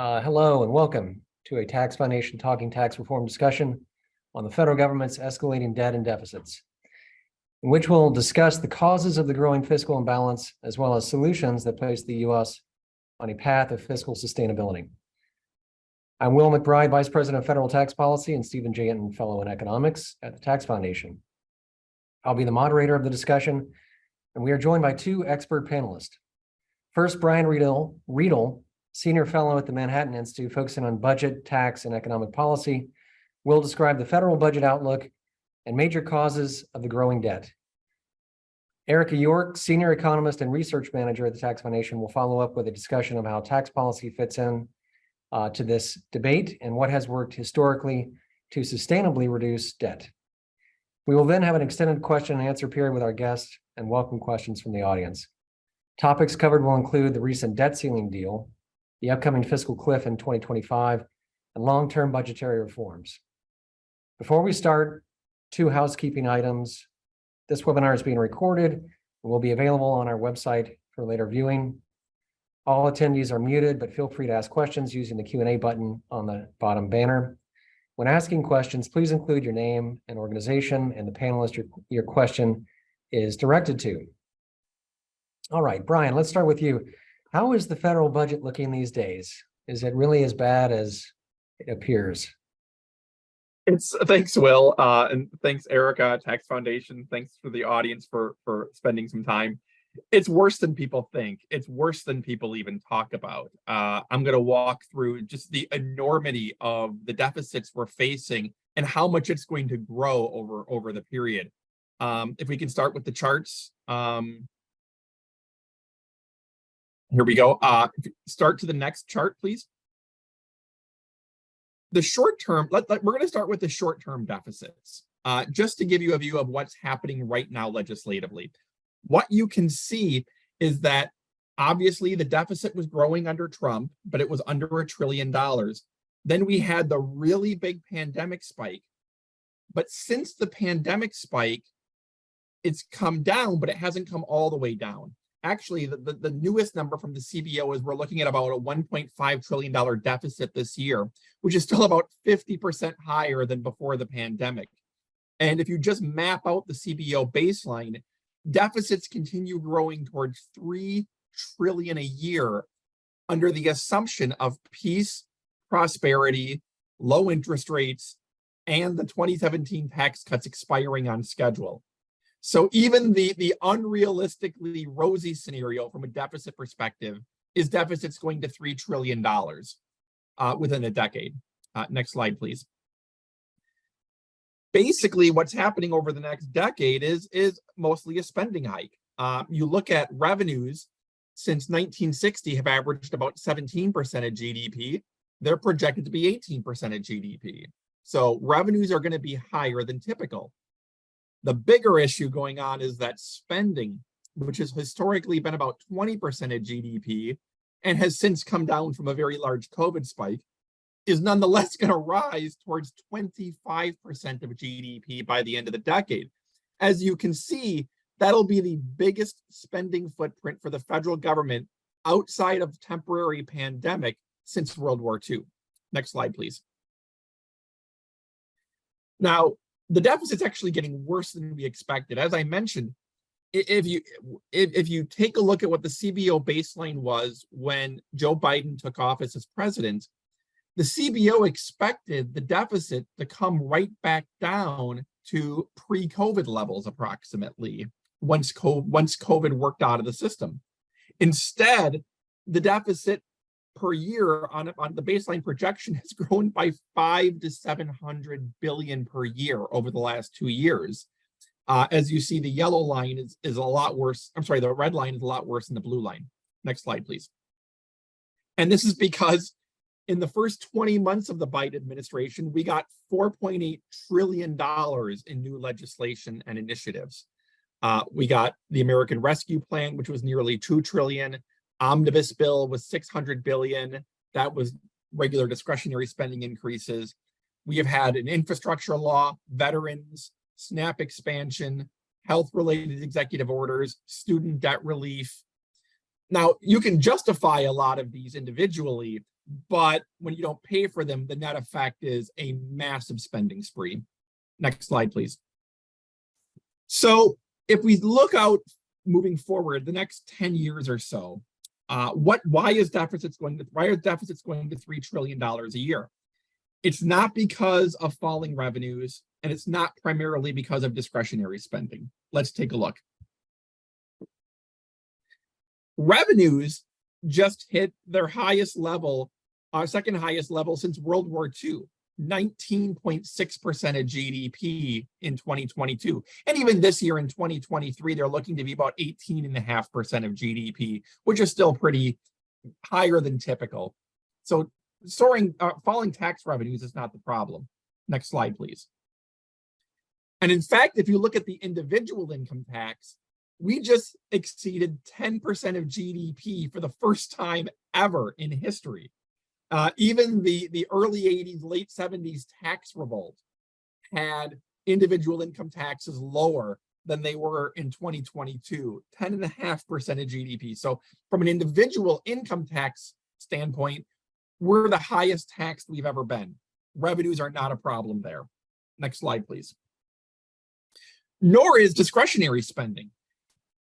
Hello and welcome to a Tax Foundation Talking Tax Reform discussion on the federal government's escalating debt and deficits, in which we'll discuss the causes of the growing fiscal imbalance, as well as solutions that place the U.S. on a path of fiscal sustainability. I'm Will McBride, Vice President of Federal Tax Policy, and Stephen J. Hinton, Fellow in Economics at the Tax Foundation. I'll be the moderator of the discussion, and we are joined by two expert panelists. First, Brian Riedel, Senior Fellow at the Manhattan Institute, focusing on budget, tax, and economic policy, will describe the federal budget outlook and major causes of the growing debt. Erica York, Senior Economist and Research Manager at the Tax Foundation, will follow up with a discussion of how tax policy fits in to this debate and what has worked historically to sustainably reduce debt. We will then have an extended question and answer period with our guests and welcome questions from the audience. Topics covered will include the recent debt ceiling deal, the upcoming fiscal cliff in 2025, and long-term budgetary reforms. Before we start, two housekeeping items. This webinar is being recorded and will be available on our website for later viewing. All attendees are muted, but feel free to ask questions using the Q&A button on the bottom banner. When asking questions, please include your name and organization and the panelist your question is directed to. All right, Brian, let's start with you. How is the federal budget looking these days? Is it really as bad as it appears? Thanks, Will, and thanks, Erica, Tax Foundation. Thanks for the audience for spending some time. It's worse than people think. It's worse than people even talk about. I'm going to walk through just the enormity of the deficits we're facing and how much it's going to grow over the period. If we can start with the charts. Here we go. Start to the next chart, please. The short term, we're going to start with the short-term deficits, just to give you a view of what's happening right now legislatively. What you can see is that obviously the deficit was growing under Trump, but it was under $1 trillion. Then we had the really big pandemic spike. But since the pandemic spike, it's come down, but it hasn't come all the way down. Actually, the newest number from the CBO is we're looking at about a $1.5 trillion deficit this year, which is still about 50% higher than before the pandemic. And if you just map out the CBO baseline, deficits continue growing towards $3 trillion a year under the assumption of peace, prosperity, low interest rates, and the 2017 tax cuts expiring on schedule. So even the unrealistically rosy scenario from a deficit perspective is deficits going to $3 trillion within a decade. Next slide, please. Basically, what's happening over the next decade is mostly a spending hike. You look at revenues since 1960 have averaged about 17% of GDP. They're projected to be 18% of GDP. So revenues are going to be higher than typical. The bigger issue going on is that spending, which has historically been about 20% of GDP and has since come down from a very large COVID spike, is nonetheless going to rise towards 25% of GDP by the end of the decade. As you can see, that'll be the biggest spending footprint for the federal government outside of temporary pandemic since World War II. Next slide, please. Now, the deficit's actually getting worse than we expected. As I mentioned, if you take a look at what the CBO baseline was when Joe Biden took office as president, the CBO expected the deficit to come right back down to pre-COVID levels approximately once COVID worked out of the system. Instead, the deficit per year on the baseline projection has grown by 500 to 700 billion per year over the last 2 years. As you see, the yellow line is a lot worse. I'm sorry, the red line is a lot worse than the blue line. Next slide, please. And this is because in the first 20 months of the Biden administration, we got $4.8 trillion in new legislation and initiatives. We got the American Rescue Plan, which was nearly $2 trillion. Omnibus bill was $600 billion. That was regular discretionary spending increases. We have had an infrastructure law, veterans, SNAP expansion, health-related executive orders, student debt relief. Now, you can justify a lot of these individually, but when you don't pay for them, the net effect is a massive spending spree. Next slide, please. So if we look out moving forward, the next 10 years or so, why are deficits going to $3 trillion a year? It's not because of falling revenues, and it's not primarily because of discretionary spending. Let's take a look. Revenues just hit their highest level, second highest level since World War II, 19.6% of GDP in 2022. And even this year in 2023, they're looking to be about 18.5% of GDP, which is still pretty higher than typical. So falling tax revenues is not the problem. Next slide, please. And in fact, if you look at the individual income tax, we just exceeded 10% of GDP for the first time ever in history. Even the early 80s, late 70s tax revolt had individual income taxes lower than they were in 2022, 10.5% of GDP. So from an individual income tax standpoint, we're the highest taxed we've ever been. Revenues are not a problem there. Next slide, please. Nor is discretionary spending.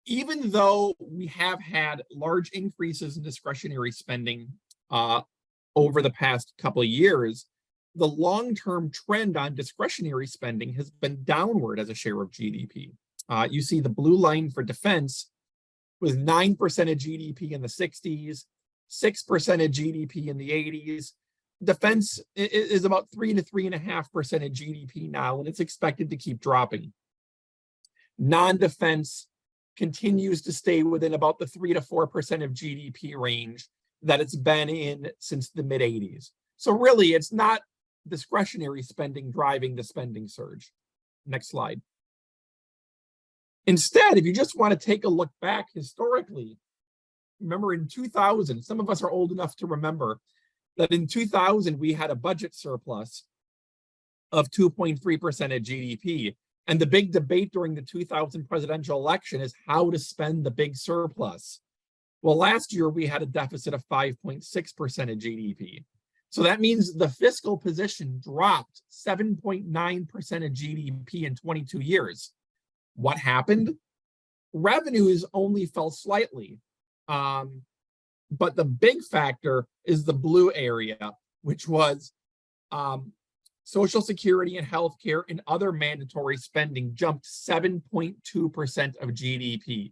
Even though we have had large increases in discretionary spending over the past couple of years, the long-term trend on discretionary spending has been downward as a share of GDP. You see the blue line for defense was 9% of GDP in the 60s, 6% of GDP in the 80s. Defense is about 3 to 3.5% of GDP now, and it's expected to keep dropping. Non-defense continues to stay within about the 3 to 4% of GDP range that it's been in since the mid-80s. So really, it's not discretionary spending driving the spending surge. Next slide. Instead, if you just want to take a look back historically, remember in 2000, some of us are old enough to remember that in 2000, we had a budget surplus of 2.3% of GDP. And the big debate during the 2000 presidential election is how to spend the big surplus. Well, last year we had a deficit of 5.6% of GDP. So that means the fiscal position dropped 7.9% of GDP in 22 years. What happened? Revenues only fell slightly. But the big factor is the blue area, which was Social Security and healthcare and other mandatory spending jumped 7.2% of GDP.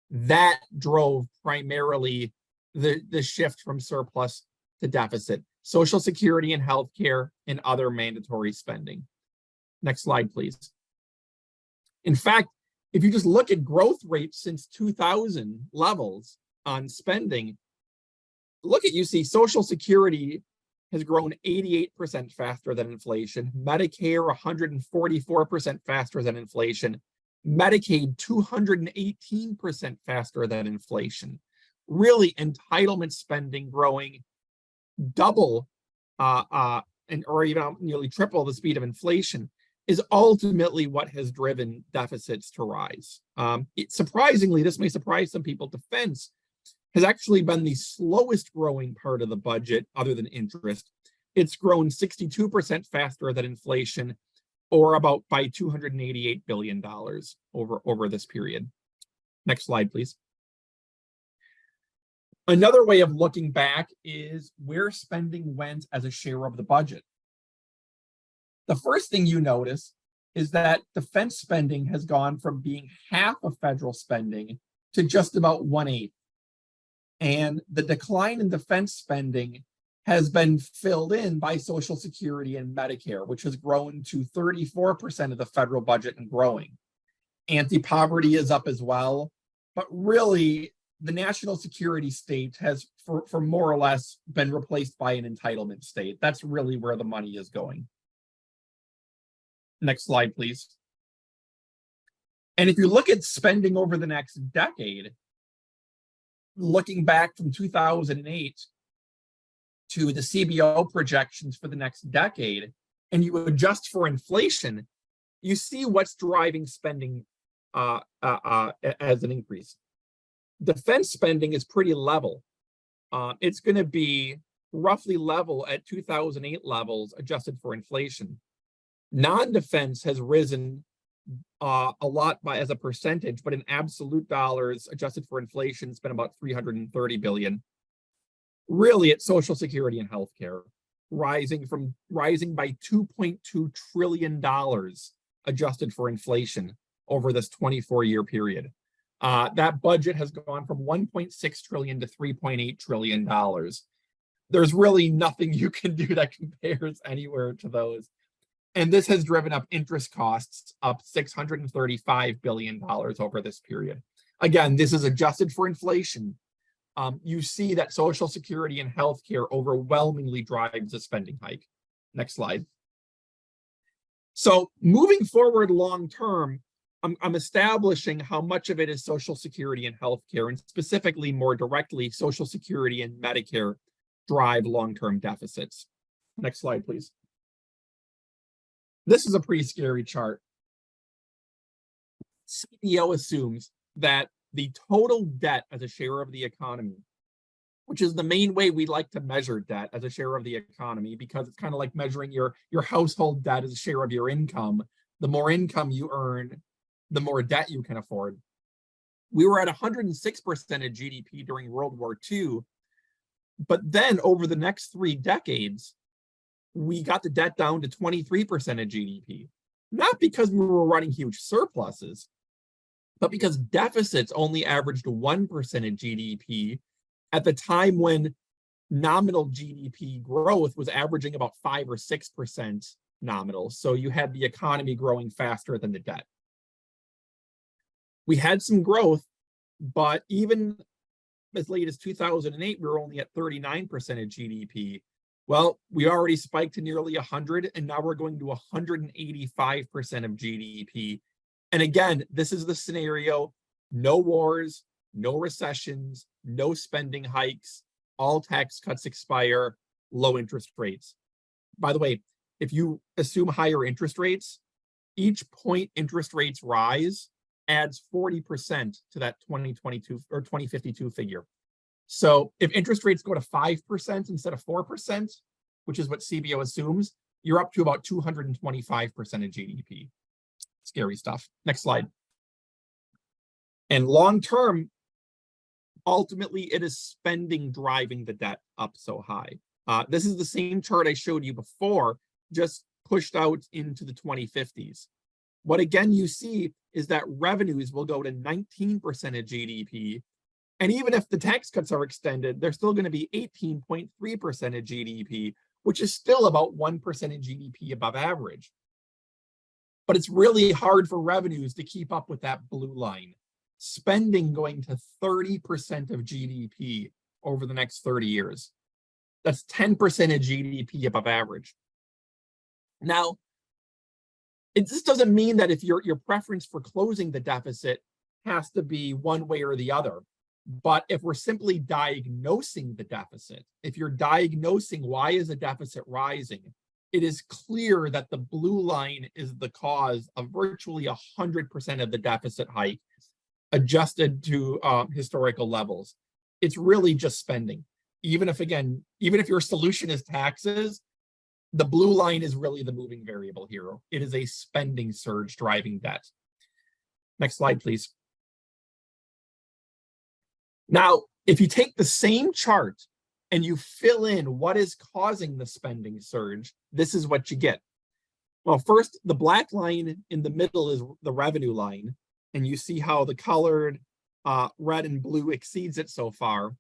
That drove primarily the shift from surplus to deficit. Social Security and healthcare and other mandatory spending. Next slide, please. In fact, if you just look at growth rates since 2000 levels on spending, you see Social Security has grown 88% faster than inflation, Medicare 144% faster than inflation, Medicaid 218% faster than inflation. Really, entitlement spending growing double or even nearly triple the speed of inflation is ultimately what has driven deficits to rise. Surprisingly, this may surprise some people, defense has actually been the slowest growing part of the budget other than interest. It's grown 62% faster than inflation, or about by $288 billion over this period. Next slide, please. Another way of looking back is where spending went as a share of the budget. The first thing you notice is that defense spending has gone from being half of federal spending to just about 1/8. And the decline in defense spending has been filled in by Social Security and Medicare, which has grown to 34% of the federal budget and growing. Anti-poverty is up as well, but really the national security state has for more or less been replaced by an entitlement state. That's really where the money is going. Next slide, please. And if you look at spending over the next decade, looking back from 2008 to the CBO projections for the next decade, and you adjust for inflation, you see what's driving spending as an increase. Defense spending is pretty level. It's going to be roughly level at 2008 levels adjusted for inflation. Non-defense has risen a lot as a percentage, but in absolute dollars adjusted for inflation, it's been about 330 billion. Really, it's Social Security and healthcare rising by $2.2 trillion adjusted for inflation over this 24-year period. That budget has gone from 1.6 trillion to 3.8 trillion dollars. There's really nothing you can do that compares anywhere to those. And this has driven up interest costs up $635 billion over this period. Again, this is adjusted for inflation. You see that Social Security and healthcare overwhelmingly drives the spending hike. Next slide. So moving forward long term, I'm establishing how much of it is Social Security and healthcare, and specifically more directly, Social Security and Medicare drive long-term deficits. Next slide, please. This is a pretty scary chart. CBO assumes that the total debt as a share of the economy, which is the main way we like to measure debt as a share of the economy, because it's kind of like measuring your household debt as a share of your income. The more income you earn, the more debt you can afford. We were at 106% of GDP during World War II, but then over the next 3 decades, we got the debt down to 23% of GDP, not because we were running huge surpluses, but because deficits only averaged 1% of GDP at the time when nominal GDP growth was averaging about 5 or 6% nominal. So you had the economy growing faster than the debt. We had some growth, but even as late as 2008, we were only at 39% of GDP. Well, we already spiked to nearly 100, and now we're going to 185% of GDP. And again, this is the scenario: no wars, no recessions, no spending hikes, all tax cuts expire, low interest rates. By the way, if you assume higher interest rates, each point interest rates rise adds 40% to that 2022 or 2052 figure. So if interest rates go to 5% instead of 4%, which is what CBO assumes, you're up to about 225% of GDP. Scary stuff. Next slide. And long term, ultimately, it is spending driving the debt up so high. This is the same chart I showed you before, just pushed out into the 2050s. What again you see is that revenues will go to 19% of GDP. And even if the tax cuts are extended, they're still going to be 18.3% of GDP, which is still about 1% of GDP above average. But it's really hard for revenues to keep up with that blue line. Spending going to 30% of GDP over the next 30 years. That's 10% of GDP above average. Now, this doesn't mean that if your preference for closing the deficit has to be one way or the other. But if we're simply diagnosing the deficit, if you're diagnosing why is the deficit rising, it is clear that the blue line is the cause of virtually 100% of the deficit hike adjusted to historical levels. It's really just spending. Even if your solution is taxes, the blue line is really the moving variable here. It is a spending surge driving debt. Next slide, please. Now, if you take the same chart and you fill in what is causing the spending surge, this is what you get. Well, first, the black line in the middle is the revenue line, and you see how the colored red and blue exceeds it so far.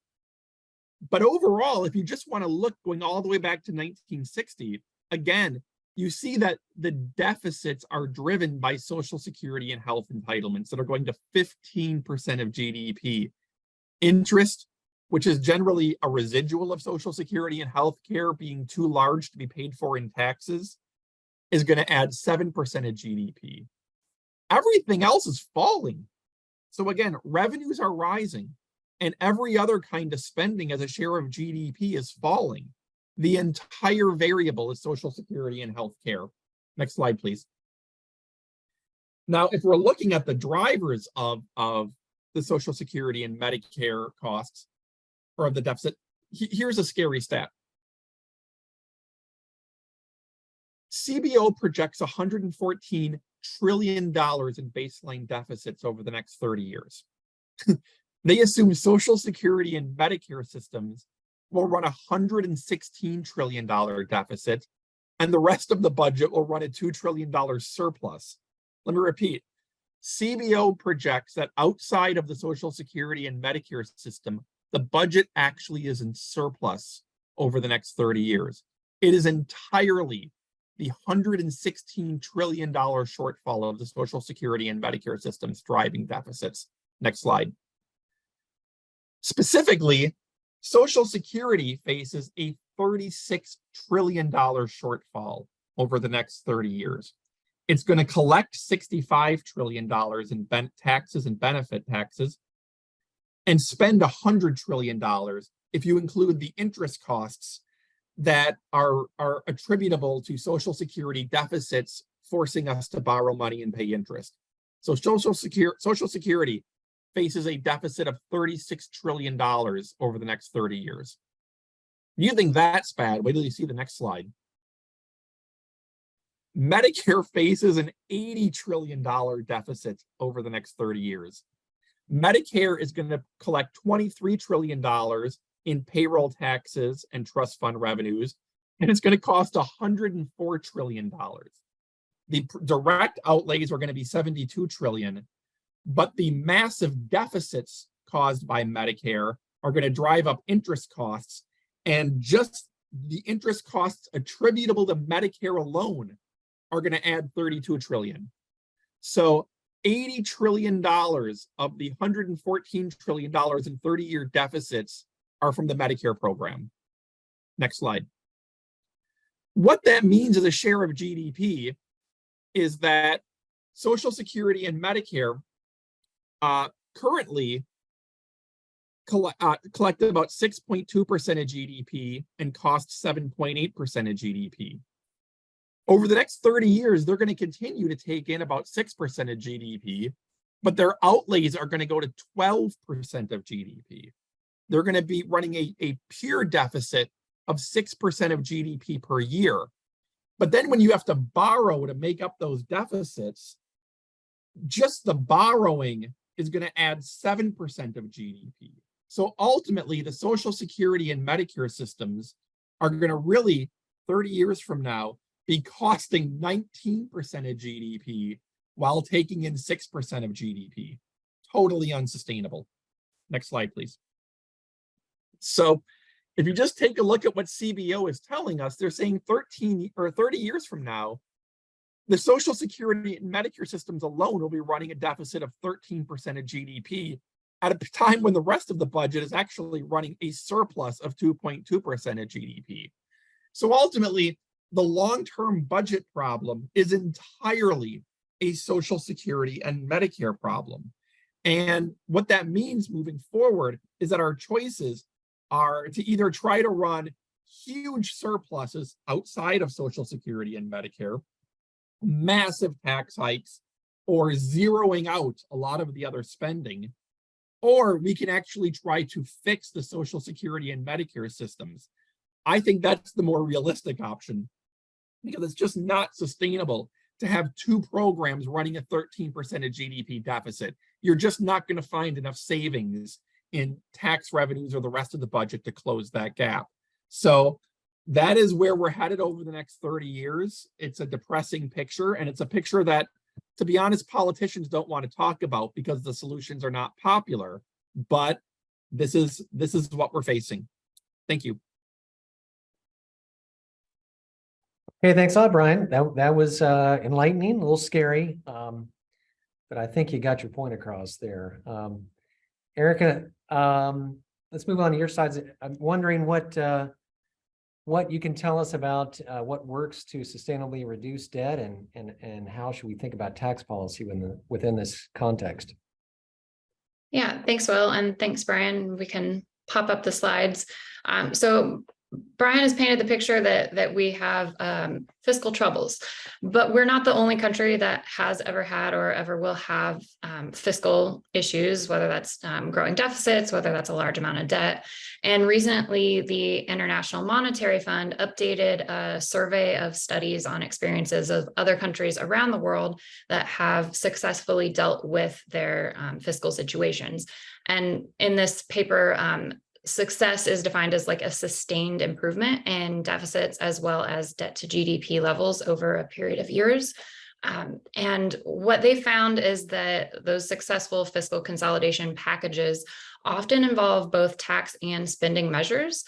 But overall, if you just want to look going all the way back to 1960, again, you see that the deficits are driven by Social Security and health entitlements that are going to 15% of GDP. Interest, which is generally a residual of Social Security and healthcare being too large to be paid for in taxes, is going to add 7% of GDP. Everything else is falling. So again, revenues are rising, and every other kind of spending as a share of GDP is falling. The entire variable is Social Security and healthcare. Next slide, please. Now, if we're looking at the drivers of the Social Security and Medicare costs, or of the deficit, here's a scary stat. CBO projects $114 trillion in baseline deficits over the next 30 years. They assume Social Security and Medicare systems will run a $116 trillion deficit, and the rest of the budget will run a $2 trillion surplus. Let me repeat. CBO projects that outside of the Social Security and Medicare system, the budget actually is in surplus over the next 30 years. It is entirely the $116 trillion shortfall of the Social Security and Medicare systems driving deficits. Next slide. Specifically, Social Security faces a $36 trillion shortfall over the next 30 years. It's going to collect $65 trillion in taxes and benefit taxes and spend $100 trillion if you include the interest costs that are attributable to Social Security deficits forcing us to borrow money and pay interest. So Social Security faces a deficit of $36 trillion over the next 30 years. If you think that's bad, wait till you see the next slide. Medicare faces an $80 trillion deficit over the next 30 years. Medicare is going to collect $23 trillion in payroll taxes and trust fund revenues, and it's going to cost $104 trillion. The direct outlays are going to be $72 trillion, but the massive deficits caused by Medicare are going to drive up interest costs, and just the interest costs attributable to Medicare alone are going to add $32 trillion. So $80 trillion of the $114 trillion in 30-year deficits are from the Medicare program. Next slide. What that means as a share of GDP is that Social Security and Medicare currently collect about 6.2% of GDP and cost 7.8% of GDP. Over the next 30 years, they're going to continue to take in about 6% of GDP, but their outlays are going to go to 12% of GDP. They're going to be running a pure deficit of 6% of GDP per year. But then when you have to borrow to make up those deficits, just the borrowing is going to add 7% of GDP. So ultimately, the Social Security and Medicare systems are going to really, 30 years from now, be costing 19% of GDP while taking in 6% of GDP. Totally unsustainable. Next slide, please. So if you just take a look at what CBO is telling us, they're saying 13 or 30 years from now, the Social Security and Medicare systems alone will be running a deficit of 13% of GDP at a time when the rest of the budget is actually running a surplus of 2.2% of GDP. So ultimately, the long-term budget problem is entirely a Social Security and Medicare problem. And what that means moving forward is that our choices are to either try to run huge surpluses outside of Social Security and Medicare, massive tax hikes, or zeroing out a lot of the other spending, or we can actually try to fix the Social Security and Medicare systems. I think that's the more realistic option, because it's just not sustainable to have two programs running a 13% of GDP deficit. You're just not going to find enough savings in tax revenues or the rest of the budget to close that gap. So that is where we're headed over the next 30 years. It's a depressing picture, and it's a picture that, to be honest, politicians don't want to talk about because the solutions are not popular, but this is what we're facing. Thank you. Okay, thanks a lot, Brian. That was enlightening, a little scary, but I think you got your point across there. Erica, let's move on to your sides. I'm wondering what you can tell us about what works to sustainably reduce debt, and how should we think about tax policy within this context? Yeah, thanks, Will, and thanks, Brian. We can pop up the slides. So Brian has painted the picture that we have fiscal troubles, but we're not the only country that has ever had or ever will have fiscal issues, whether that's growing deficits, whether that's a large amount of debt. And recently, the International Monetary Fund updated a survey of studies on experiences of other countries around the world that have successfully dealt with their fiscal situations. And in this paper, success is defined as like a sustained improvement in deficits as well as debt to GDP levels over a period of years. And what they found is that those successful fiscal consolidation packages often involve both tax and spending measures,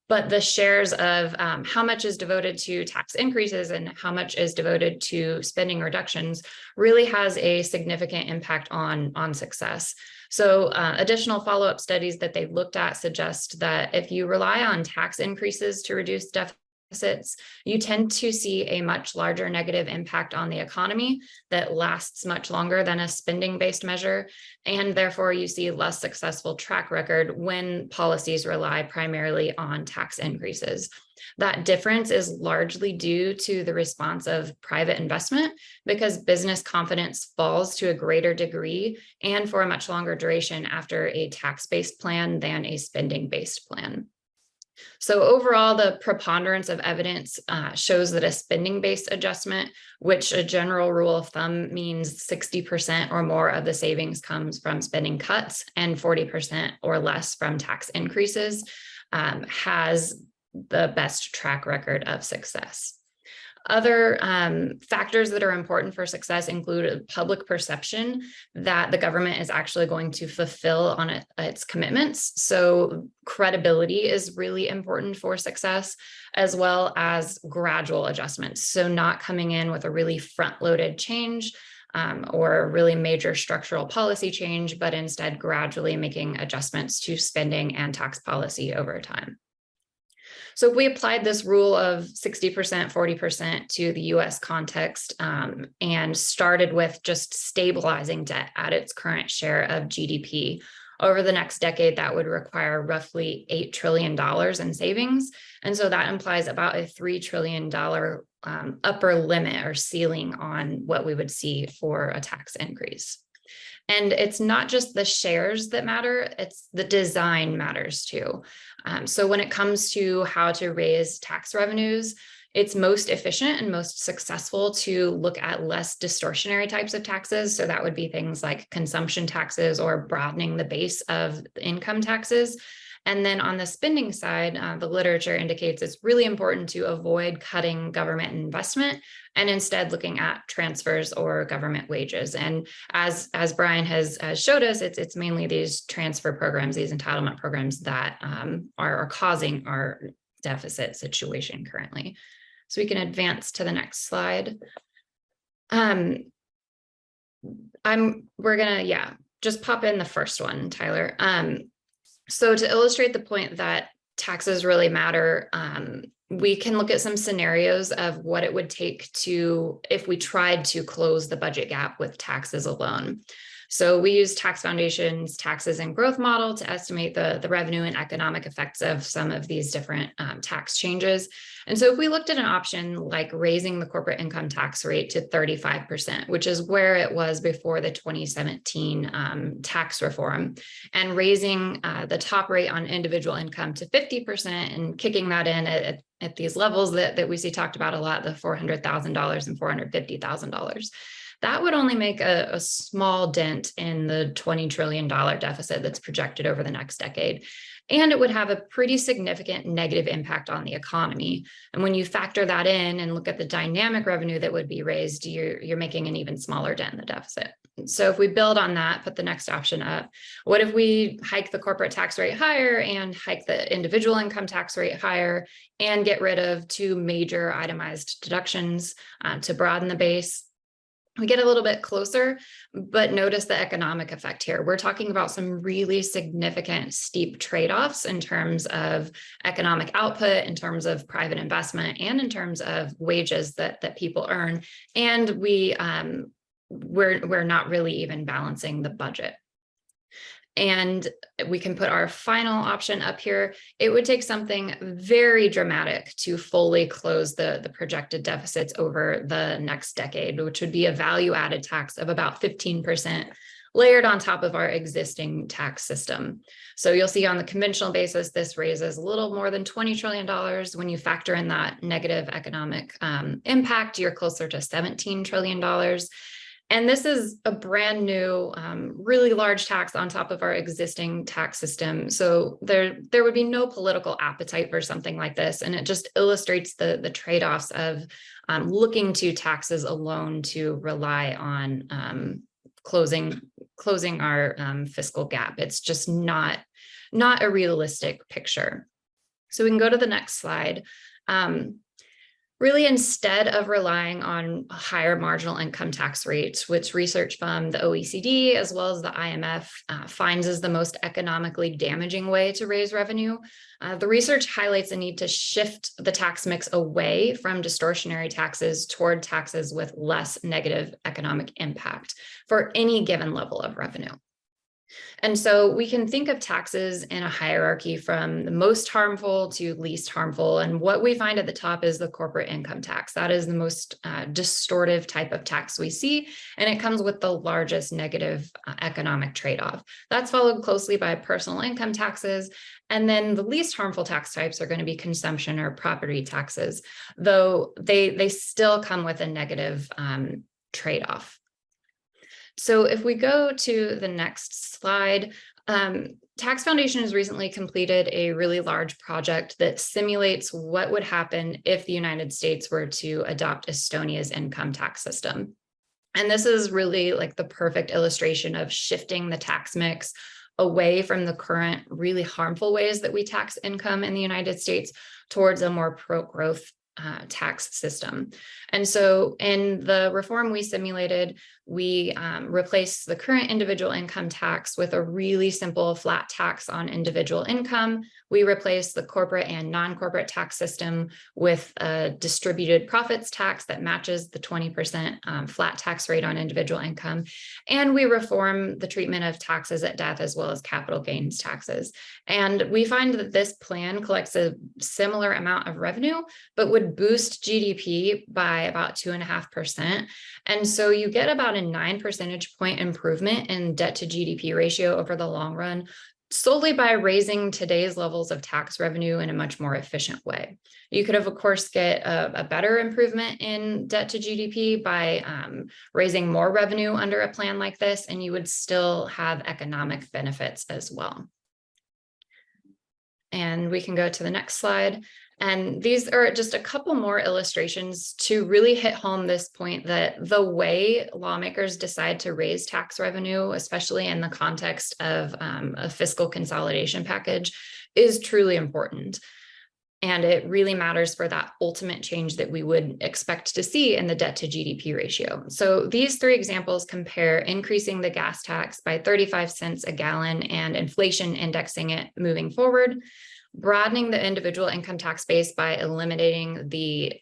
but the shares of how much is devoted to tax increases and how much is devoted to spending reductions really has a significant impact on success. So additional follow-up studies that they've looked at suggest that if you rely on tax increases to reduce deficits, you tend to see a much larger negative impact on the economy that lasts much longer than a spending-based measure. And therefore, you see less successful track record when policies rely primarily on tax increases. That difference is largely due to the response of private investment because business confidence falls to a greater degree and for a much longer duration after a tax-based plan than a spending-based plan. So overall, the preponderance of evidence shows that a spending-based adjustment, which a general rule of thumb means 60% or more of the savings comes from spending cuts and 40% or less from tax increases, has the best track record of success. Other factors that are important for success include public perception that the government is actually going to fulfill on its commitments. So credibility is really important for success, as well as gradual adjustments. So not coming in with a really front-loaded change or a really major structural policy change, but instead gradually making adjustments to spending and tax policy over time. So if we applied this rule of 60%, 40% to the US context and started with just stabilizing debt at its current share of GDP, over the next decade, that would require roughly $8 trillion in savings. And so that implies about a $3 trillion upper limit or ceiling on what we would see for a tax increase. And it's not just the shares that matter, it's the design matters too. So when it comes to how to raise tax revenues, it's most efficient and most successful to look at less distortionary types of taxes. So that would be things like consumption taxes or broadening the base of income taxes. And then on the spending side, the literature indicates it's really important to avoid cutting government investment and instead looking at transfers or government wages. And as Brian has showed us, it's mainly these transfer programs, these entitlement programs that are causing our deficit situation currently. So we can advance to the next slide. We're gonna, just pop in the first one, Tyler. So to illustrate the point that taxes really matter, we can look at some scenarios of what it would take if we tried to close the budget gap with taxes alone. So we use Tax Foundation's taxes and growth model to estimate the revenue and economic effects of some of these different tax changes. And so if we looked at an option like raising the corporate income tax rate to 35%, which is where it was before the 2017 tax reform, and raising the top rate on individual income to 50% and kicking that in at these levels that we see talked about a lot, the $400,000 and $450,000. That would only make a small dent in the $20 trillion deficit that's projected over the next decade. And it would have a pretty significant negative impact on the economy. And when you factor that in and look at the dynamic revenue that would be raised, you're making an even smaller dent in the deficit. So if we build on that, put the next option up, what if we hike the corporate tax rate higher and hike the individual income tax rate higher and get rid of two major itemized deductions to broaden the base? We get a little bit closer, but notice the economic effect here. We're talking about some really significant steep trade-offs in terms of economic output, in terms of private investment, and in terms of wages that people earn. And we're not really even balancing the budget. And we can put our final option up here. It would take something very dramatic to fully close the projected deficits over the next decade, which would be a value-added tax of about 15% layered on top of our existing tax system. So you'll see on the conventional basis, this raises a little more than $20 trillion. When you factor in that negative economic impact, you're closer to $17 trillion. And this is a brand new, really large tax on top of our existing tax system. So there would be no political appetite for something like this. And it just illustrates the trade-offs of looking to taxes alone to rely on closing our fiscal gap. It's just not a realistic picture. So we can go to the next slide. Really, instead of relying on higher marginal income tax rates, which research from the OECD as well as the IMF finds is the most economically damaging way to raise revenue, the research highlights the need to shift the tax mix away from distortionary taxes toward taxes with less negative economic impact for any given level of revenue. And so we can think of taxes in a hierarchy from the most harmful to least harmful. And what we find at the top is the corporate income tax. That is the most distortive type of tax we see, and it comes with the largest negative economic trade-off. That's followed closely by personal income taxes. And then the least harmful tax types are going to be consumption or property taxes, though they still come with a negative trade-off. So if we go to the next slide, Tax Foundation has recently completed a really large project that simulates what would happen if the United States were to adopt Estonia's income tax system. And this is really like the perfect illustration of shifting the tax mix away from the current really harmful ways that we tax income in the United States towards a more pro-growth tax system. And so in the reform we simulated, we replaced the current individual income tax with a really simple flat tax on individual income. We replaced the corporate and non-corporate tax system with a distributed profits tax that matches the 20% flat tax rate on individual income. And we reform the treatment of taxes at death as well as capital gains taxes. And we find that this plan collects a similar amount of revenue, but would boost GDP by about 2.5%. And so you get about a 9 percentage point improvement in debt to GDP ratio over the long run, solely by raising today's levels of tax revenue in a much more efficient way. You could, of course, get a better improvement in debt to GDP by raising more revenue under a plan like this, and you would still have economic benefits as well. And we can go to the next slide. And these are just a couple more illustrations to really hit home this point that the way lawmakers decide to raise tax revenue, especially in the context of a fiscal consolidation package, is truly important. And it really matters for that ultimate change that we would expect to see in the debt to GDP ratio. So these three examples compare increasing the gas tax by 35 cents a gallon and inflation indexing it moving forward, broadening the individual income tax base by eliminating the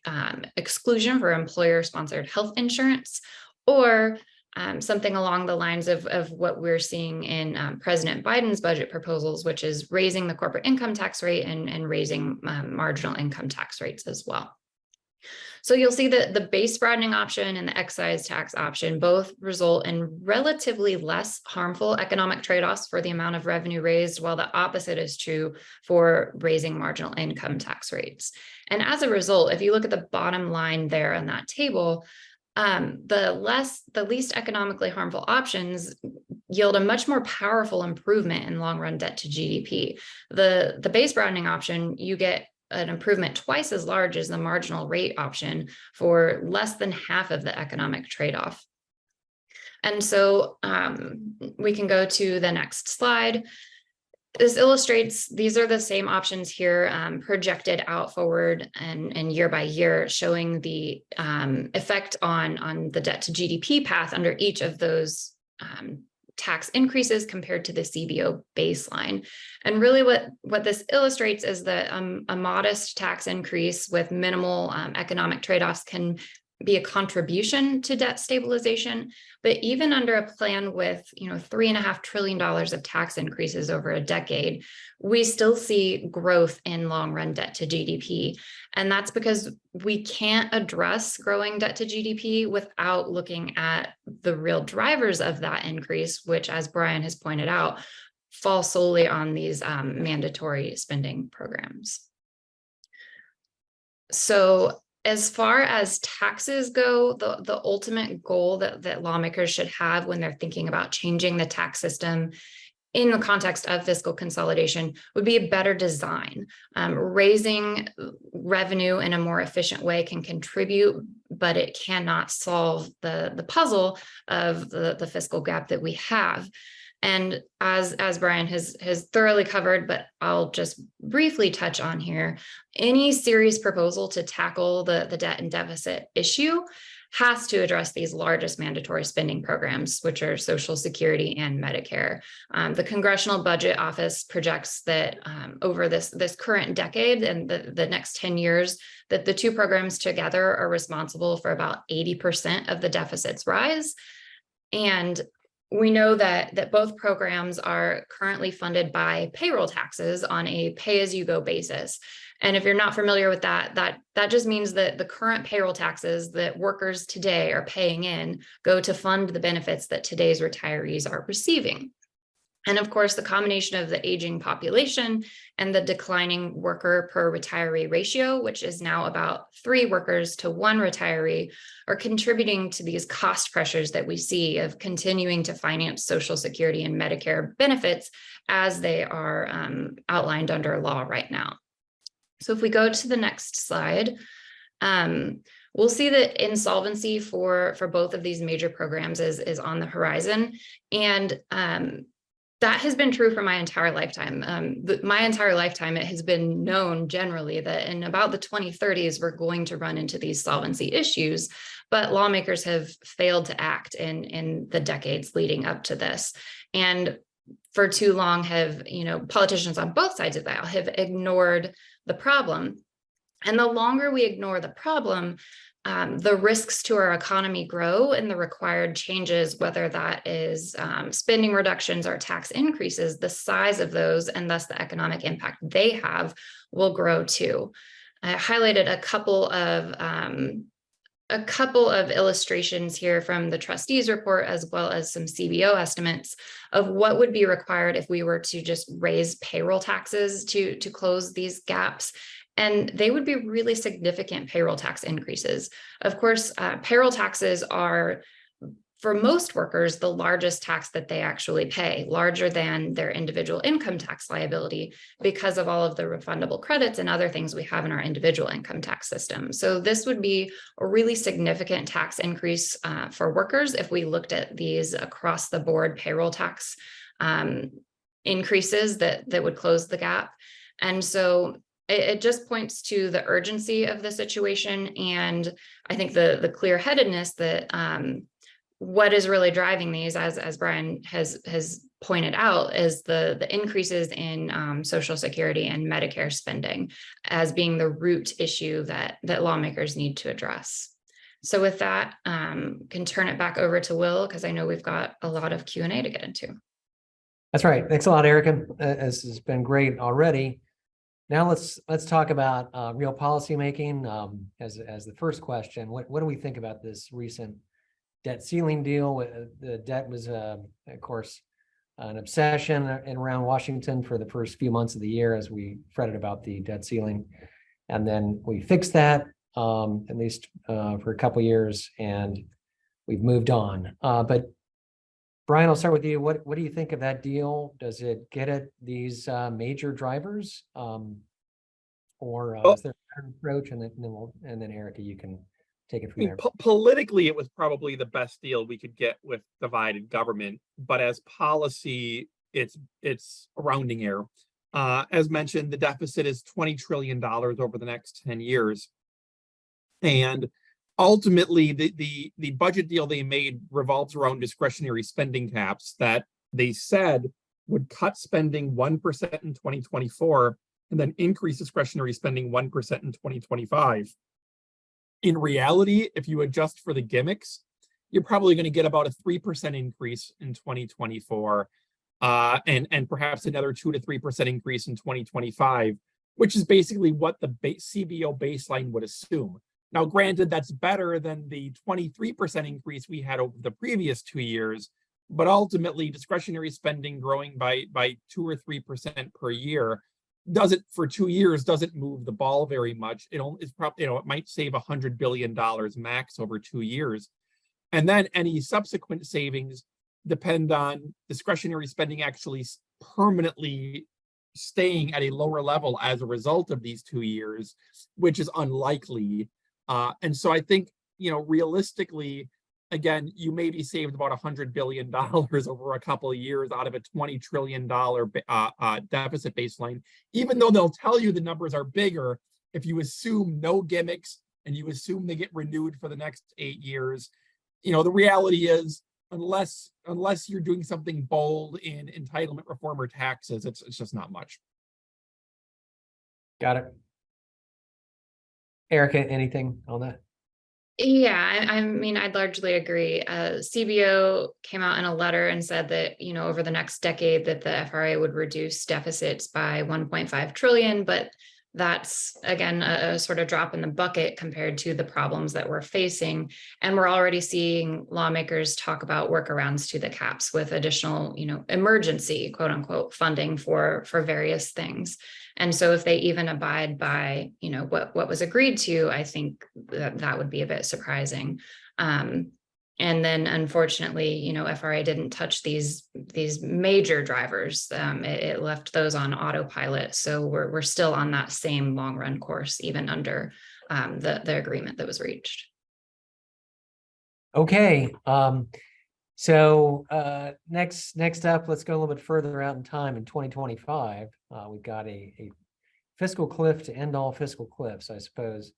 exclusion for employer-sponsored health insurance, or something along the lines of what we're seeing in President Biden's budget proposals, which is raising the corporate income tax rate and raising marginal income tax rates as well. So you'll see that the base broadening option and the excise tax option both result in relatively less harmful economic trade-offs for the amount of revenue raised, while the opposite is true for raising marginal income tax rates. And as a result, if you look at the bottom line there on that table, the least economically harmful options yield a much more powerful improvement in long-run debt to GDP. The base broadening option, you get an improvement twice as large as the marginal rate option for less than half of the economic trade-off. And so we can go to the next slide. This illustrates, these are the same options here projected out forward and year by year, showing the effect on the debt to GDP path under each of those tax increases compared to the CBO baseline. And really what this illustrates is that a modest tax increase with minimal economic trade-offs can be a contribution to debt stabilization. But even under a plan with, $3.5 trillion of tax increases over a decade, we still see growth in long run debt to GDP. And that's because we can't address growing debt to GDP without looking at the real drivers of that increase, which, as Brian has pointed out, fall solely on these mandatory spending programs. So as far as taxes go, the ultimate goal that lawmakers should have when they're thinking about changing the tax system in the context of fiscal consolidation would be a better design. Raising revenue in a more efficient way can contribute, but it cannot solve the puzzle of the fiscal gap that we have. And as Brian has thoroughly covered, but I'll just briefly touch on here, any serious proposal to tackle the debt and deficit issue has to address these largest mandatory spending programs, which are Social Security and Medicare. The Congressional Budget Office projects that over this current decade and the next 10 years, that the two programs together are responsible for about 80% of the deficit's rise. And we know that both programs are currently funded by payroll taxes on a pay-as-you-go basis. And if you're not familiar with that just means that the current payroll taxes that workers today are paying in go to fund the benefits that today's retirees are receiving. And of course, the combination of the aging population and the declining worker per retiree ratio, which is now about 3 workers to 1 retiree, are contributing to these cost pressures that we see of continuing to finance Social Security and Medicare benefits as they are outlined under law right now. So if we go to the next slide, we'll see that insolvency for both of these major programs is on the horizon. And that has been true for my entire lifetime. My entire lifetime, it has been known generally that in about the 2030s, we're going to run into these solvency issues, but lawmakers have failed to act in the decades leading up to this. And for too long politicians on both sides of the aisle have ignored the problem. And the longer we ignore the problem, the risks to our economy grow, and the required changes, whether that is spending reductions or tax increases, the size of those and thus the economic impact they have will grow too. I highlighted a couple of illustrations here from the trustees report, as well as some CBO estimates of what would be required if we were to just raise payroll taxes to close these gaps. And they would be really significant payroll tax increases. Of course, payroll taxes are, for most workers, the largest tax that they actually pay, larger than their individual income tax liability because of all of the refundable credits and other things we have in our individual income tax system. So this would be a really significant tax increase for workers if we looked at these across the board payroll tax increases that would close the gap. And so it just points to the urgency of the situation, and I think the clear-headedness that what is really driving these, as Brian has pointed out, is the increases in Social Security and Medicare spending as being the root issue that lawmakers need to address. So with that, can turn it back over to Will, because I know we've got a lot of Q&A to get into. That's right. Thanks a lot, Erica. This has been great already. Now let's talk about real policy making as the first question. What do we think about this recent debt ceiling deal? The debt was, of course, an obsession in around Washington for the first few months of the year as we fretted about the debt ceiling, and then we fixed that at least for a couple of years, and we've moved on. But Brian, I'll start with you. What do you think of that deal? Does it get at these major drivers, or is there a better approach? And then Erica, you can take it from there. Politically, it was probably the best deal we could get with divided government, but as policy, it's a rounding error. As mentioned, the deficit is $20 trillion over the next 10 years, and ultimately, the budget deal they made revolves around discretionary spending caps that they said would cut spending 1% in 2024 and then increase discretionary spending 1% in 2025. In reality, if you adjust for the gimmicks, you're probably going to get about a 3% increase in 2024, and perhaps another 2 to 3% increase in 2025, which is basically what the CBO baseline would assume. Now, granted, that's better than the 23% increase we had over the previous 2 years, but ultimately discretionary spending growing by 2 or 3% per year for 2 years doesn't move the ball very much. It's probably, it might save $100 billion max over 2 years. And then any subsequent savings depend on discretionary spending actually permanently staying at a lower level as a result of these 2 years, which is unlikely. And so I think, realistically, again, you maybe saved about $100 billion over a couple of years out of a $20 trillion deficit baseline, even though they'll tell you the numbers are bigger. If you assume no gimmicks and you assume they get renewed for the next 8 years, the reality is, unless you're doing something bold in entitlement reform or taxes, it's just not much. Got it. Erica, anything on that? Yeah, I mean, I'd largely agree. CBO came out in a letter and said that, over the next decade that the FRA would reduce deficits by 1.5 trillion, but that's, again, a sort of drop in the bucket compared to the problems that we're facing. And we're already seeing lawmakers talk about workarounds to the caps with additional, emergency, quote unquote, funding for various things. And so if they even abide by, what was agreed to, I think that would be a bit surprising. And then, unfortunately, FRA didn't touch these major drivers. It left those on autopilot. So we're still on that same long run course, even under the agreement that was reached. Okay. So next up, let's go a little bit further out in time. In 2025, we've got a fiscal cliff to end all fiscal cliffs, I suppose.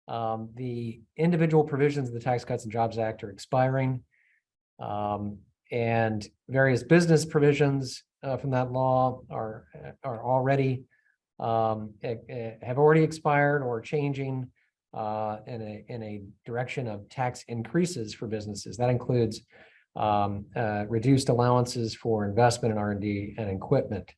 The individual provisions of the Tax Cuts and Jobs Act are expiring, and various business provisions from that law are already have already expired or changing in a direction of tax increases for businesses. That includes reduced allowances for investment in R&D and equipment.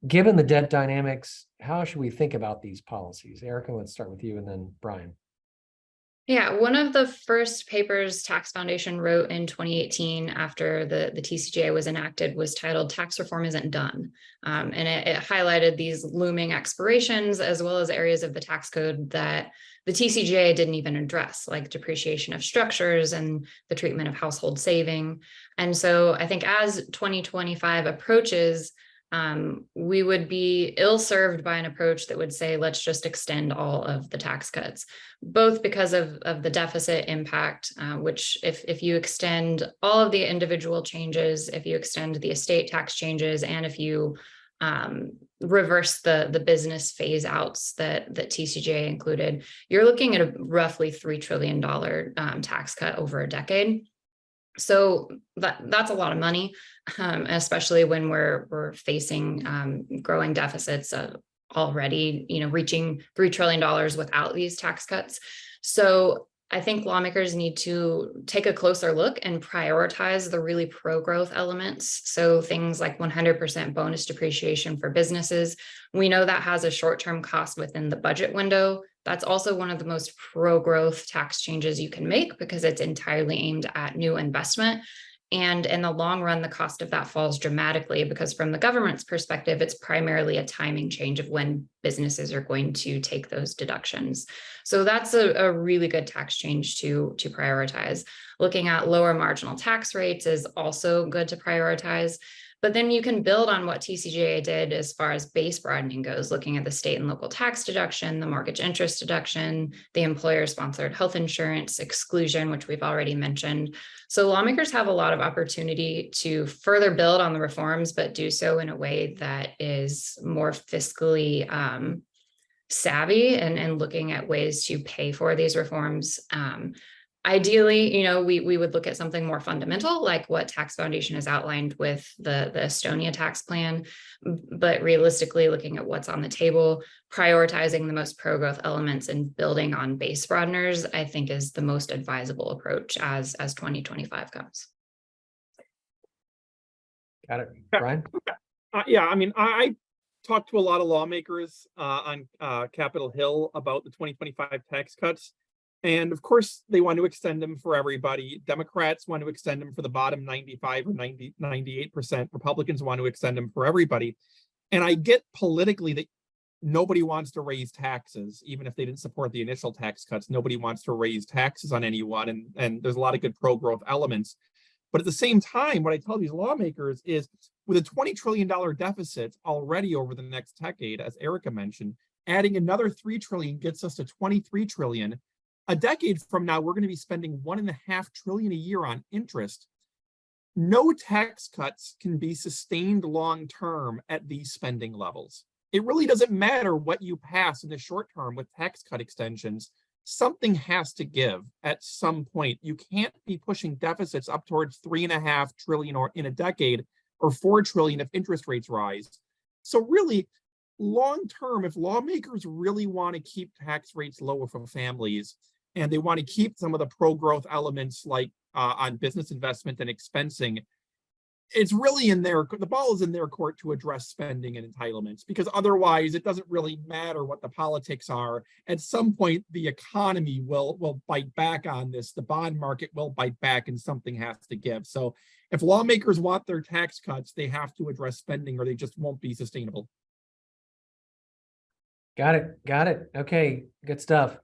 Given the debt dynamics, how should we think about these policies? Erica, let's start with you and then Brian. Yeah, one of the first papers Tax Foundation wrote in 2018 after the TCJA was enacted was titled "Tax Reform Isn't Done." And it highlighted these looming expirations as well as areas of the tax code that the TCJA didn't even address, like depreciation of structures and the treatment of household saving. And so I think as 2025 approaches, we would be ill-served by an approach that would say, let's just extend all of the tax cuts, both because of the deficit impact, which if you extend all of the individual changes, if you extend the estate tax changes, and if you reverse the business phase outs that TCJA included, you're looking at a roughly $3 trillion tax cut over a decade. So that's a lot of money, especially when we're facing growing deficits already, reaching $3 trillion without these tax cuts. So I think lawmakers need to take a closer look and prioritize the really pro-growth elements. So things like 100% bonus depreciation for businesses. We know that has a short-term cost within the budget window. That's also one of the most pro-growth tax changes you can make because it's entirely aimed at new investment. And in the long run, the cost of that falls dramatically because from the government's perspective, it's primarily a timing change of when businesses are going to take those deductions. So that's a really good tax change to prioritize. Looking at lower marginal tax rates is also good to prioritize. But then you can build on what TCJA did as far as base broadening goes, looking at the state and local tax deduction, the mortgage interest deduction, the employer-sponsored health insurance exclusion, which we've already mentioned. So lawmakers have a lot of opportunity to further build on the reforms, but do so in a way that is more fiscally savvy and looking at ways to pay for these reforms. Ideally, we would look at something more fundamental, like what Tax Foundation has outlined with the Estonia tax plan. But realistically, looking at what's on the table, prioritizing the most pro-growth elements and building on base broadeners, I think is the most advisable approach as 2025 comes. Got it. Brian? Yeah, I mean, I talked to a lot of lawmakers on Capitol Hill about the 2025 tax cuts. And of course, they want to extend them for everybody. Democrats want to extend them for the bottom 95 or 98%. Republicans want to extend them for everybody. And I get politically that nobody wants to raise taxes, even if they didn't support the initial tax cuts. Nobody wants to raise taxes on anyone. And there's a lot of good pro-growth elements. But at the same time, what I tell these lawmakers is with a $20 trillion deficit already over the next decade, as Erica mentioned, adding another $3 trillion gets us to $23 trillion. A decade from now, we're going to be spending $1.5 trillion a year on interest. No tax cuts can be sustained long-term at these spending levels. It really doesn't matter what you pass in the short term with tax cut extensions. Something has to give at some point. You can't be pushing deficits up towards $3.5 trillion or in a decade, or $4 trillion if interest rates rise. So really, long-term, if lawmakers really want to keep tax rates lower for families, and they want to keep some of the pro-growth elements like on business investment and expensing, it's really the ball is in their court to address spending and entitlements, because otherwise it doesn't really matter what the politics are. At some point, the economy will bite back on this. The bond market will bite back and something has to give. So if lawmakers want their tax cuts, they have to address spending or they just won't be sustainable. Got it. Okay, good stuff.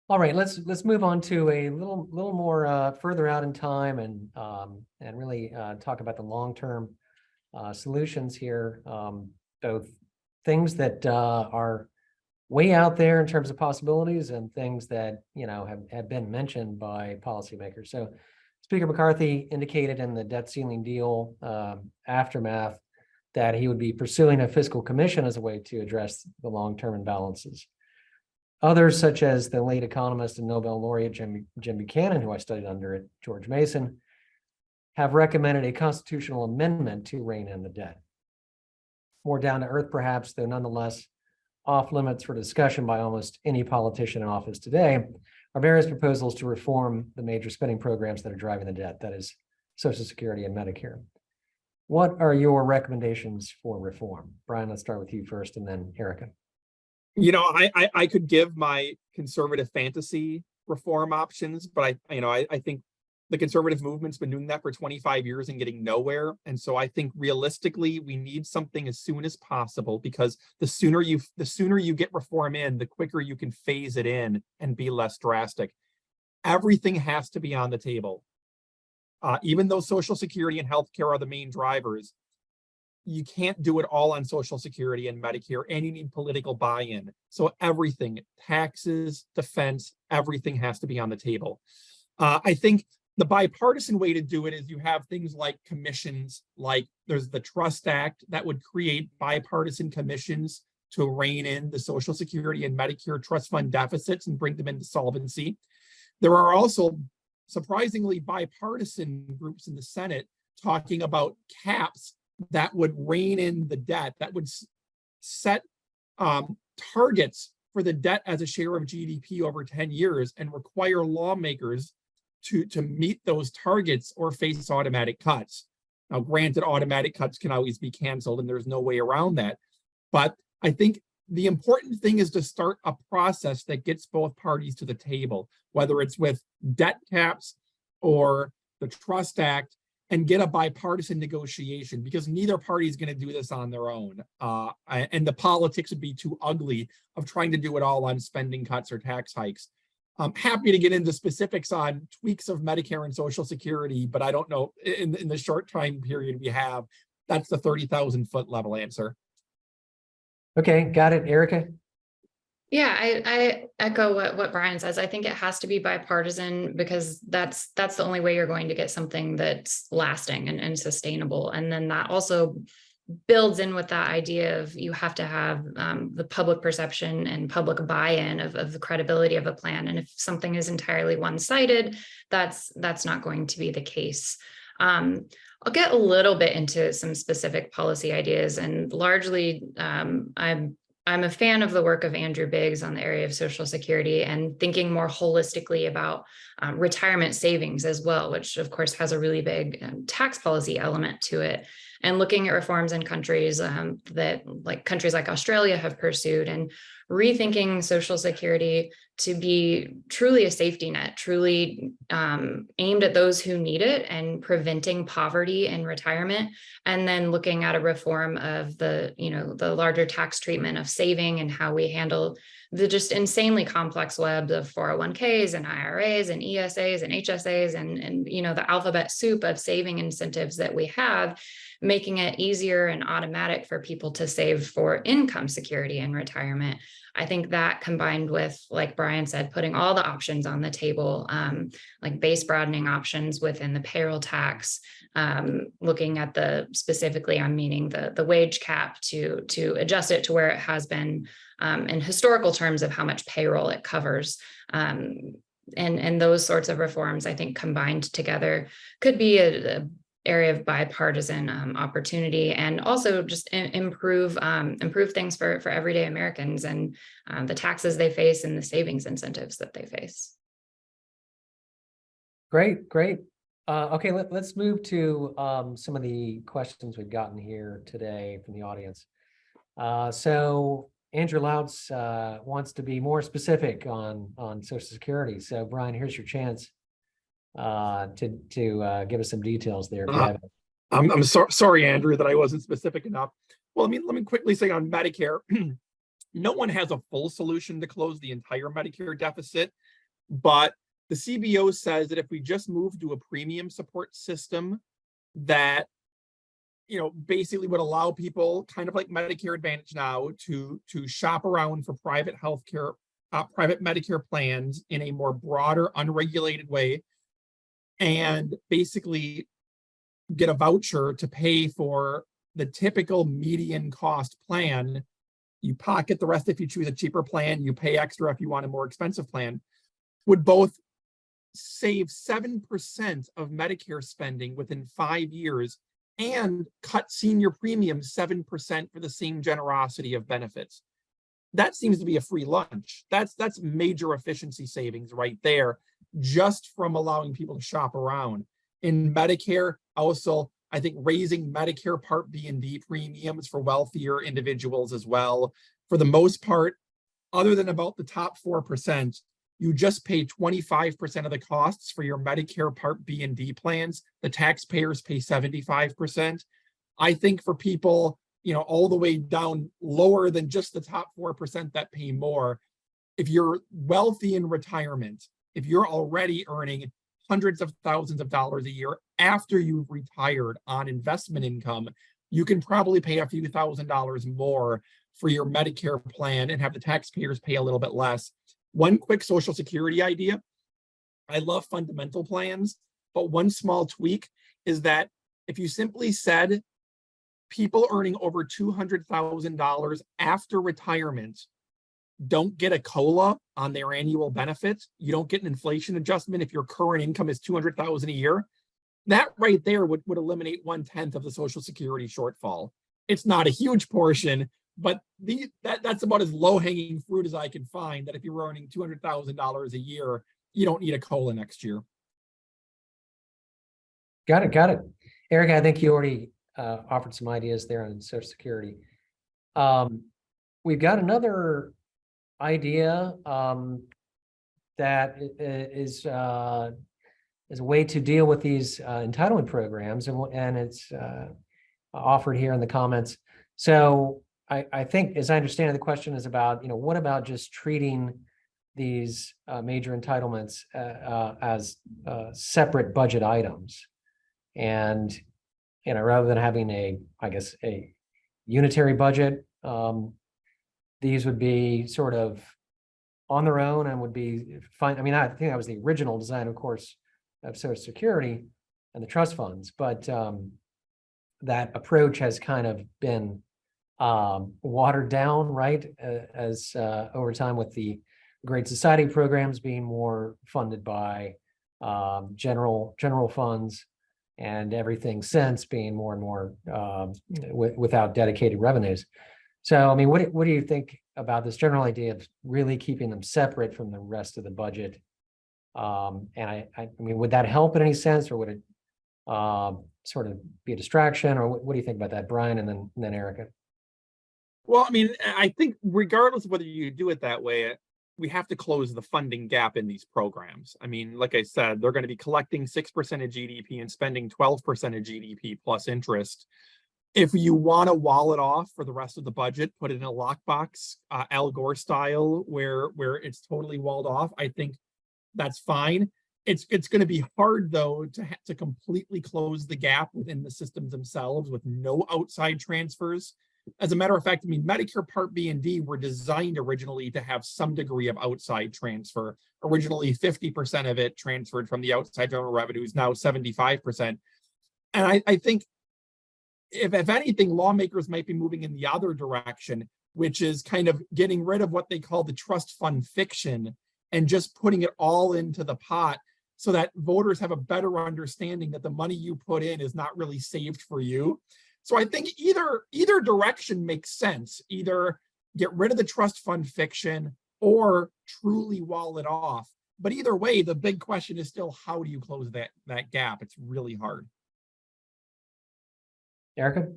All right, let's move on to a little more further out in time and really talk about the long-term solutions here. Both things that are way out there in terms of possibilities and things that have been mentioned by policymakers. So Speaker McCarthy indicated in the debt ceiling deal aftermath that he would be pursuing a fiscal commission as a way to address the long-term imbalances. Others, such as the late economist and Nobel laureate Jim Buchanan, who I studied under at George Mason, have recommended a constitutional amendment to rein in the debt. More down to earth, perhaps, though nonetheless off limits for discussion by almost any politician in office today, are various proposals to reform the major spending programs that are driving the debt, that is Social Security and Medicare. What are your recommendations for reform? Brian, let's start with you first and then Erica. I could give my conservative fantasy reform options, but I think the conservative movement's been doing that for 25 years and getting nowhere. And so I think realistically, we need something as soon as possible, because the sooner you get reform in, the quicker you can phase it in and be less drastic. Everything has to be on the table. Even though Social Security and healthcare are the main drivers, you can't do it all on Social Security and Medicare, and you need political buy-in. So everything, taxes, defense, everything has to be on the table. I think the bipartisan way to do it is you have things like commissions, like there's the Trust Act that would create bipartisan commissions to rein in the Social Security and Medicare trust fund deficits and bring them into solvency. There are also surprisingly bipartisan groups in the Senate talking about caps that would rein in the debt, that would set targets for the debt as a share of GDP over 10 years and require lawmakers to meet those targets or face automatic cuts. Now, granted, automatic cuts can always be canceled and there's no way around that. But I think the important thing is to start a process that gets both parties to the table, whether it's with debt caps or the Trust Act, and get a bipartisan negotiation, because neither party is going to do this on their own. And the politics would be too ugly of trying to do it all on spending cuts or tax hikes. I'm happy to get into specifics on tweaks of Medicare and Social Security, but I don't know, in the short time period we have, that's the 30,000-foot level answer. Okay, got it. Erica? Yeah, I echo what Brian says. I think it has to be bipartisan, because that's the only way you're going to get something that's lasting and sustainable. And then that also builds in with that idea of you have to have the public perception and public buy-in of the credibility of a plan. And if something is entirely one-sided, that's not going to be the case. I'll get a little bit into some specific policy ideas, and largely I'm a fan of the work of Andrew Biggs on the area of Social Security and thinking more holistically about retirement savings as well, which of course has a really big tax policy element to it. And looking at reforms in countries that like countries like Australia have pursued, and rethinking Social Security to be truly a safety net, truly aimed at those who need it and preventing poverty in retirement. And then looking at a reform of the larger tax treatment of saving and how we handle the just insanely complex web of 401ks and IRAs and ESAs and HSAs and the alphabet soup of saving incentives that we have, making it easier and automatic for people to save for income security in retirement. I think that combined with, like Brian said, putting all the options on the table, like base broadening options within the payroll tax, looking at specifically, I'm meaning the wage cap to adjust it to where it has been in historical terms of how much payroll it covers. And those sorts of reforms, I think combined together could be a area of bipartisan opportunity, and also just improve things for everyday Americans and the taxes they face and the savings incentives that they face. Great. Okay, let's move to some of the questions we've gotten here today from the audience. So Andrew Louts wants to be more specific on Social Security. So Brian, here's your chance to give us some details there. If you have it. I'm sorry, Andrew, that I wasn't specific enough. Well, let me quickly say on Medicare, no one has a full solution to close the entire Medicare deficit, but the CBO says that if we just move to a premium support system that basically would allow people, kind of like Medicare Advantage now, to shop around for private healthcare, private Medicare plans in a more broader, unregulated way, and basically get a voucher to pay for the typical median cost plan. You pocket the rest if you choose a cheaper plan, you pay extra if you want a more expensive plan, would both save 7% of Medicare spending within 5 years and cut senior premiums 7% for the same generosity of benefits. That seems to be a free lunch. That's major efficiency savings right there, just from allowing people to shop around. In Medicare, also, I think raising Medicare Part B and D premiums for wealthier individuals as well. For the most part, other than about the top 4%, you just pay 25% of the costs for your Medicare Part B and D plans. The taxpayers pay 75%. I think for people, all the way down lower than just the top 4% that pay more, if you're wealthy in retirement, if you're already earning hundreds of thousands of dollars a year after you've retired on investment income, you can probably pay a few $1,000s more for your Medicare plan and have the taxpayers pay a little bit less. One quick Social Security idea. I love fundamental plans, but one small tweak is that if you simply said people earning over $200,000 after retirement don't get a COLA on their annual benefits, you don't get an inflation adjustment if your current income is $200,000 a year, that right there would eliminate 1/10 of the Social Security shortfall. It's not a huge portion, but that's about as low-hanging fruit as I can find, that if you're earning $200,000 a year, you don't need a COLA next year. Got it. Eric, I think you already offered some ideas there on Social Security. We've got another idea that is a way to deal with these entitlement programs, and it's offered here in the comments. So I think, as I understand it, the question is about, what about just treating these major entitlements as separate budget items, and rather than having a unitary budget, these would be sort of on their own and would be fine. I mean, I think that was the original design, of course, of Social Security and the trust funds, but that approach has kind of been watered down, right? As over time with the Great Society programs being more funded by general funds, and everything since being more and more without dedicated revenues. So, I mean, what do you think about this general idea of really keeping them separate from the rest of the budget? And I mean, would that help in any sense, or would it sort of be a distraction, or what do you think about that, Brian, and then Erica? Well, I mean, I think regardless of whether you do it that way, we have to close the funding gap in these programs. I mean, like I said, they're going to be collecting 6% of GDP and spending 12% of GDP plus interest. If you want to wall it off for the rest of the budget, put it in a lockbox, Al Gore style, where it's totally walled off, I think that's fine. It's going to be hard, though, to completely close the gap within the systems themselves with no outside transfers. As a matter of fact, I mean, Medicare Part B and D were designed originally to have some degree of outside transfer. Originally, 50% of it transferred from the outside general revenues, now 75%. And I think if anything, lawmakers might be moving in the other direction, which is kind of getting rid of what they call the trust fund fiction and just putting it all into the pot so that voters have a better understanding that the money you put in is not really saved for you. So I think either direction makes sense. Either get rid of the trust fund fiction or truly wall it off. But either way, the big question is still, how do you close that gap? It's really hard. Erica?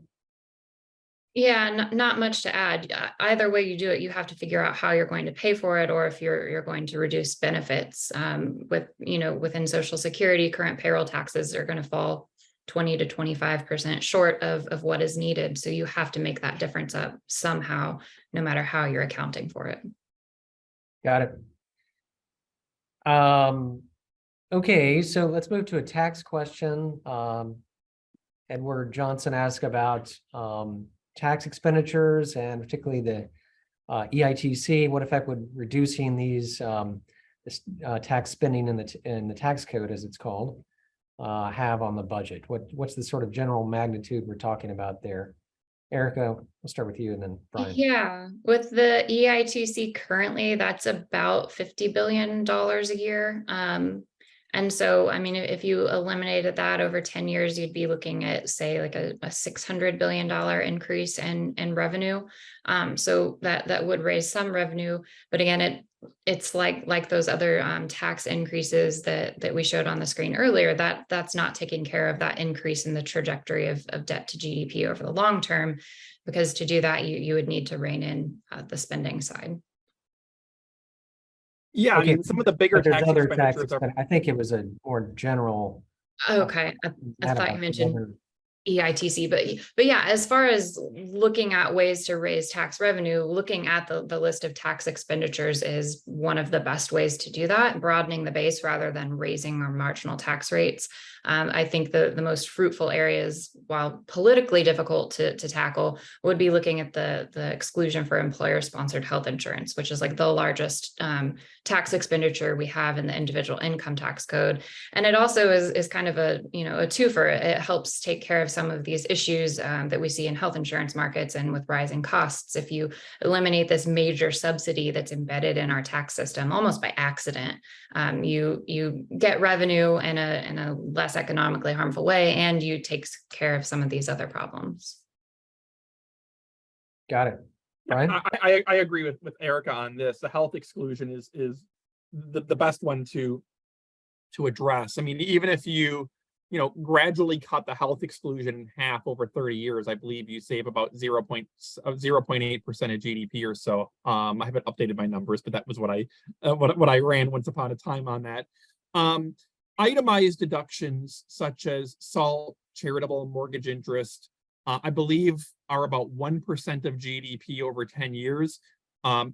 Yeah, not much to add. Either way you do it, you have to figure out how you're going to pay for it, or if you're going to reduce benefits. Within Social Security, current payroll taxes are going to fall 20 to 25% short of what is needed. So you have to make that difference up somehow, no matter how you're accounting for it. Got it. Okay, so let's move to a tax question. Edward Johnson asked about tax expenditures, and particularly the EITC. What effect would reducing these tax spending in the tax code, as it's called, have on the budget? What's the sort of general magnitude we're talking about there? Erica, we'll start with you and then Brian. Yeah, with the EITC currently, that's about $50 billion a year. And so, I mean, if you eliminated that over 10 years, you'd be looking at, say, like a $600 billion increase in revenue. So that would raise some revenue. But again, it's like those other tax increases that we showed on the screen earlier, that's not taking care of that increase in the trajectory of debt to GDP over the long term, because to do that, you would need to rein in the spending side. Yeah, Okay, I mean, some of the bigger tax expenditures are. I think it was a more general. Okay, I thought you mentioned EITC, but yeah, as far as looking at ways to raise tax revenue, looking at the list of tax expenditures is one of the best ways to do that, broadening the base rather than raising our marginal tax rates. I think the most fruitful areas, while politically difficult to tackle, would be looking at the exclusion for employer-sponsored health insurance, which is like the largest tax expenditure we have in the individual income tax code. And it also is kind of a twofer. It helps take care of some of these issues that we see in health insurance markets and with rising costs. If you eliminate this major subsidy that's embedded in our tax system almost by accident, you get revenue in a less economically harmful way, and you take care of some of these other problems. Got it. Brian? I agree with Erica on this. The health exclusion is the best one to address. I mean, even if you gradually cut the health exclusion in half over 30 years, I believe you save about 0.8% of GDP or so. I haven't updated my numbers, but that was what I ran once upon a time on that. Itemized deductions such as SALT, charitable mortgage interest, I believe are about 1% of GDP over 10 years.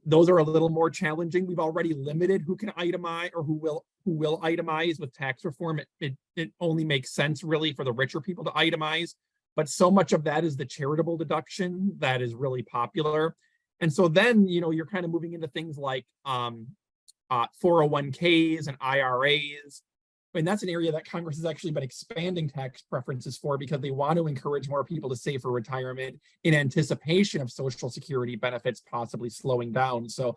Those are a little more challenging. We've already limited who can itemize or who will itemize with tax reform. It only makes sense really for the richer people to itemize, but so much of that is the charitable deduction that is really popular. And so then, you're kind of moving into things like 401ks and IRAs. And that's an area that Congress has actually been expanding tax preferences for, because they want to encourage more people to save for retirement in anticipation of Social Security benefits possibly slowing down. So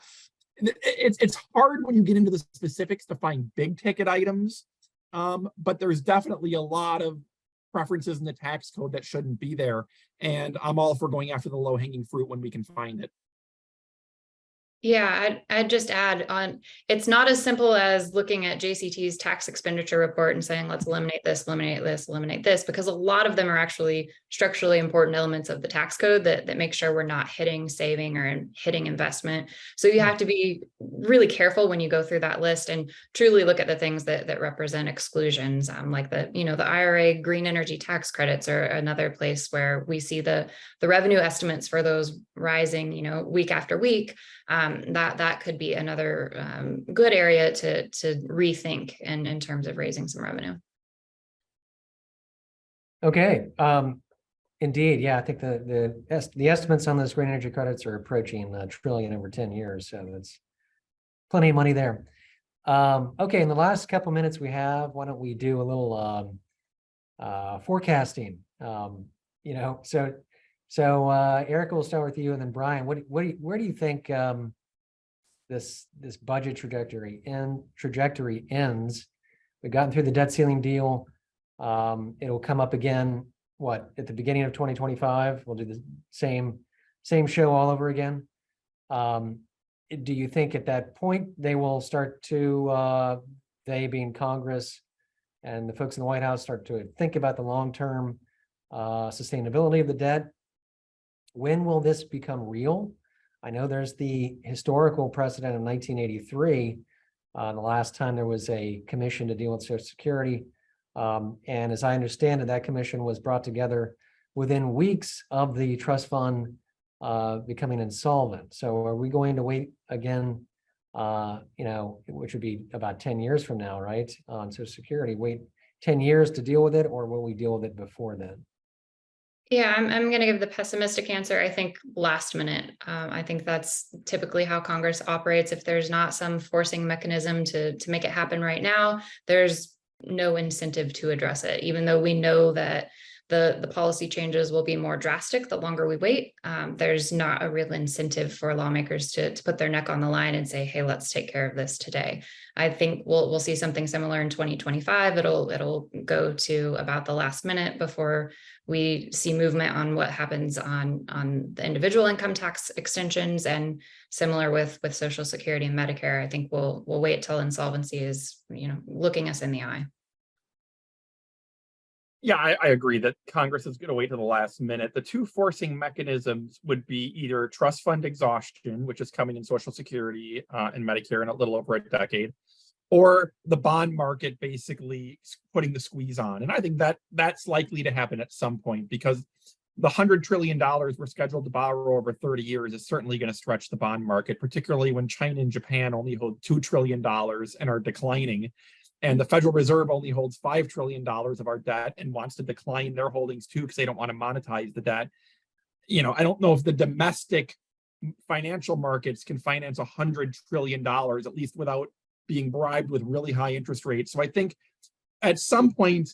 it's hard when you get into the specifics to find big ticket items, but there's definitely a lot of preferences in the tax code that shouldn't be there. And I'm all for going after the low hanging fruit when we can find it. Yeah, I'd just add on, it's not as simple as looking at JCT's tax expenditure report and saying, let's eliminate this, eliminate this, eliminate this, because a lot of them are actually structurally important elements of the tax code that make sure we're not hitting saving or hitting investment. So you have to be really careful when you go through that list and truly look at the things that represent exclusions, like the IRA green energy tax credits are another place where we see the revenue estimates for those rising, week after week. That could be another good area to rethink in terms of raising some revenue. Okay. Indeed. Yeah, I think the estimates on those green energy credits are approaching $1 trillion over 10 years. So that's plenty of money there. Okay. In the last couple minutes we have, why don't we do a little forecasting? So Erica, we'll start with you, and then Brian. Where do you think this budget trajectory ends? We've gotten through the debt ceiling deal. It'll come up again. At the beginning of 2025? We'll do the same show all over again. Do you think at that point they will start to they being Congress and the folks in the White House start to think about the long-term sustainability of the debt? When will this become real? I know there's the historical precedent of 1983, the last time there was a commission to deal with Social Security. And as I understand it, that commission was brought together within weeks of the trust fund becoming insolvent. So are we going to wait again, which would be about 10 years from now, right, on Social Security, wait 10 years to deal with it, or will we deal with it before then? Yeah, I'm going to give the pessimistic answer. I think last minute. I think that's typically how Congress operates. If there's not some forcing mechanism to make it happen right now, there's no incentive to address it, even though we know that the policy changes will be more drastic the longer we wait. There's not a real incentive for lawmakers to put their neck on the line and say, hey, let's take care of this today. I think we'll see something similar in 2025. It'll go to about the last minute before we see movement on what happens on the individual income tax extensions, and similar with Social Security and Medicare. I think we'll wait till insolvency is looking us in the eye. Yeah, I agree that Congress is going to wait to the last minute. The two forcing mechanisms would be either trust fund exhaustion, which is coming in Social Security and Medicare in a little over a decade, or the bond market basically putting the squeeze on. And I think that's likely to happen at some point, because the $100 trillion we're scheduled to borrow over 30 years is certainly going to stretch the bond market, particularly when China and Japan only hold $2 trillion and are declining. And the Federal Reserve only holds $5 trillion of our debt and wants to decline their holdings too, because they don't want to monetize the debt. I don't know if the domestic financial markets can finance $100 trillion, at least without being bribed with really high interest rates. So I think at some point,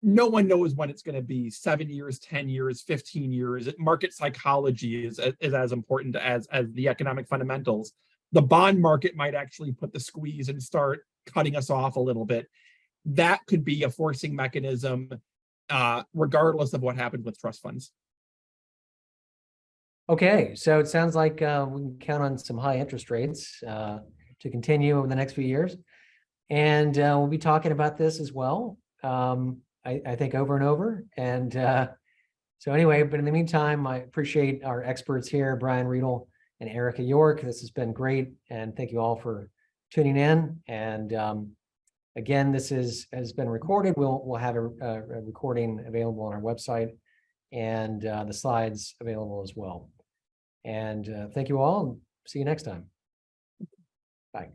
no one knows when it's going to be, 7 years, 10 years, 15 years. Market psychology is as important as the economic fundamentals. The bond market might actually put the squeeze and start cutting us off a little bit. That could be a forcing mechanism, regardless of what happens with trust funds. Okay, so it sounds like we can count on some high interest rates to continue over the next few years. And we'll be talking about this as well, I think over and over. And so anyway, but in the meantime, I appreciate our experts here, Brian Riedel and Erica York. This has been great. And thank you all for tuning in. And again, this has been recorded. We'll have a recording available on our website, and the slides available as well. And thank you all, and see you next time. Bye.